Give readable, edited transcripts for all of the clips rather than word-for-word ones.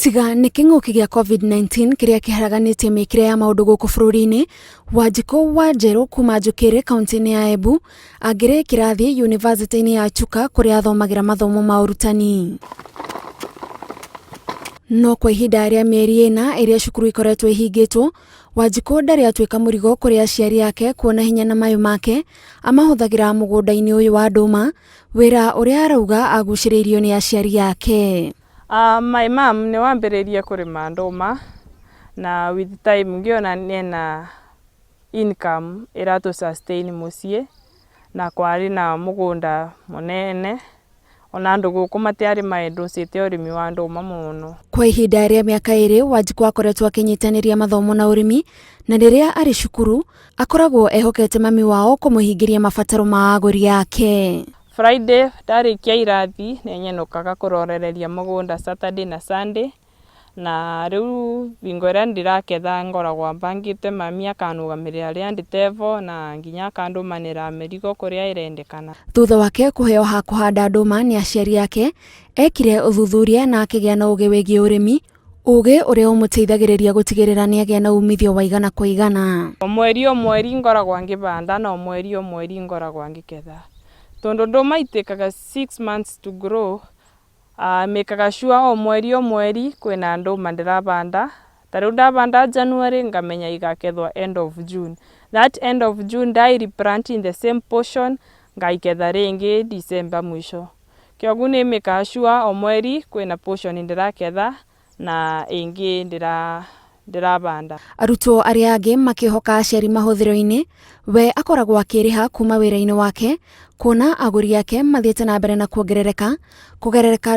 Tiga nĩ kĩng'ũki gĩa COVID-19 kĩrĩa kĩharaganĩtie mĩkĩre ya maũndũ gũkũ bũrũri-inĩ, Wanjiku wa njerũ kuma Njukiri kaunti-inĩ ya Embu angĩrĩ kĩrathi yunivasĩtĩ-inĩ ya Chuka kũrĩa athomagĩra mathomo ma ũrutani. No kwa ihinda rĩa mĩeri ĩna ĩrĩa cukuru ikoretwo ihingĩtwo, Wanjiku ndarĩ atuĩka mũrigo kũrĩ aciari ake kuona hinya na mayũ make amahũthagĩra mũgũnda-inĩ ũyũ wa nduma, wĩra ũrĩa arauga agucĩrĩirio nĩ aciari ake. My mom nĩ wambĩrĩirie kũrĩma nduma na with time ngiona nĩena income ĩratũ sustain mũciĩ, na kwarĩ na mũgũnda mũnene ona andũ gũkũ matiarĩ maendũcĩte ũrĩmi wa nduma mũno. Kwa ihinda rĩa mĩaka ĩrĩ, Wanjiku akoretwo akĩnyitanĩria mathomo na ũrĩmi, na rĩrĩa arĩ cukuru akoragwo ehokete mami wao kũmũhingĩria mabataro ma agũri ake. Friday ndarĩkia irathi nĩnyenũkaga kũrorereria mũgũnda Saturday na Sunday, na rĩu hingo ĩrĩa ndĩraketha ngoragwo mbangĩte mami akanũgamĩrĩra rĩa ndĩtevo na nginya akandũmanĩra mĩrigo kũrĩa ĩrendekana. Thutha wake kũheo ha kũhanda nduma nĩ aciari ake, ekire ũthuthuria na akĩgĩa na ũgĩ wĩgiĩ ũrĩmi, ũgĩ ũrĩa ũmũteithagĩrĩria gũtigĩrĩra nĩ agĩa na umithio wa igana kwa igana. Mweri o mweri ngoragwo ngĩbanda na mweri o mweri ngoragwo ngĩketha. Tondũ nduma itĩkaga 6 months to grow, mekaga sure o mweri kwĩna nduma ndĩrabanda. Tarĩu ndabanda January ngamenya igakethwo end of June. That end of June I replant in the same portion ngaiketha rĩngĩ December mwisho. Kĩoguo nĩ mekaga sure o mweri kwĩna portion ndĩraketha na ĩngĩ ndĩrabanda. Arutwo arĩa angĩ makĩhoka aciari mahũthĩro-inĩ, we akoragwo akĩrĩha kuma wĩra-inĩ wake, kuona agũri ake mathiĩte na mbere na kuongerereka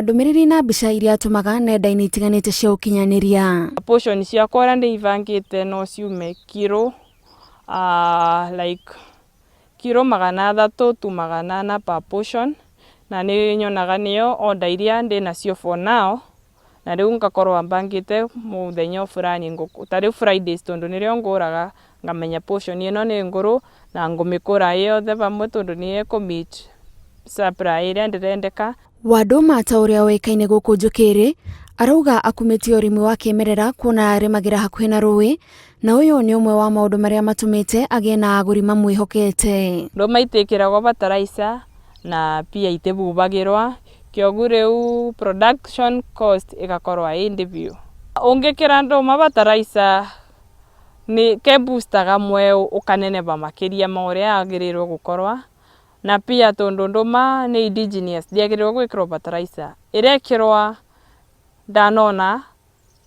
ndũmĩrĩri na mbica iria atũmaga nenda-inĩ itiganĩte cia ũkinyanĩria. Portion ciakwa ũrĩa ndĩibangĩte no ciume kiro kiro 300 to 400 per portion, na nĩ nyonaga nĩyo order iria ndĩnacio for now. Na rĩu ngakorwo mbangĩte mũthenya fulani tarĩu Fridays tondũ nĩrĩo ngũraga ngamenya portion ĩno nĩ ngũrũ na ngũmĩkũra yothe vamwe tondũ nĩ ĩkũmeet supply ĩrĩa ndĩrendeka. WANDUMA ta ũrĩa ũĩkaine gũkũ Njukiri arauga akumĩtie ũrĩmi wa kĩmerera kuona arĩmagĩra hakuhĩ na rũĩ, na ũyũ nĩ ũmwe wa maũndũ marĩa matũmĩte agĩe na agũri mamwĩhokete. Nduma itĩkĩragwo fertilizer na pia itĩbubagĩrwo, kĩoguo rĩu production cost ĩgakorwo ĩndĩ biũ. Ũngĩkĩra nduma fertilizer nĩ keboostaga mweo ũkaneneba makĩria ma ũrĩa agĩrĩirwo gũkorwa, na pia tondũ nduma nĩ indigenous ndĩagĩrĩirwo gwĩkĩrwo fertilizer. Ĩrekĩrwa ndanona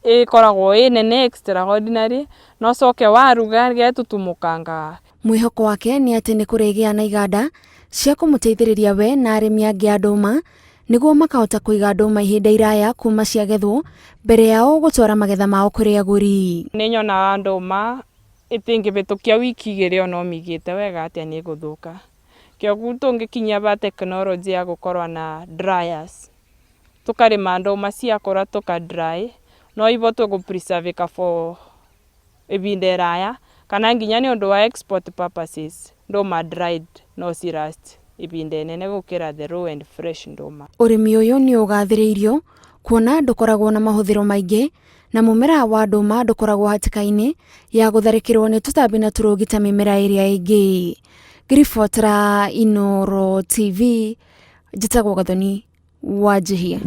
ĩkoragwo nene extraordinary, no coke waruga getũtumũkanga. Mwĩhoko wake nĩ atĩ nĩ kũrĩgĩa na iganda cia kũmũteithĩrĩria we na arĩmi angĩ a nduma nĩguo makahota kũiga nduma ihinda iraya kuma ciagethwo mbere yao gũtwara magetha mao kũrĩ agũri. Nĩ nyonaga nduma ĩtingĩbĩtũkia wiki 2 no mĩigĩte wega atĩa nĩ gũthũka. Kĩoguo tũngĩkinyia ba tekinoronjĩ ya gũkorwo na dryers, tũkarĩma nduma ciakũra tũka-dry, no ibotwo gũ-preserve for ibinda iraya, kana nginya nĩ ũndũ wa export purposes nduma dried no ci-last ibinda inene gũkĩra the raw and fresh nduma. Ũrĩmi ũyũ nĩ ũgathĩrĩirio kuona ndũkoragwo na mahũthĩro maingĩ, na mũmera wa nduma ndũkoragwo hatĩka-inĩ ya gũtharĩkĩrwo nĩ tũtambi na tũrũgi ta mĩmera ĩrĩa ĩngĩ. Ngĩribotera Inooro TV, njĩtagwo Gathoni Wanjihia.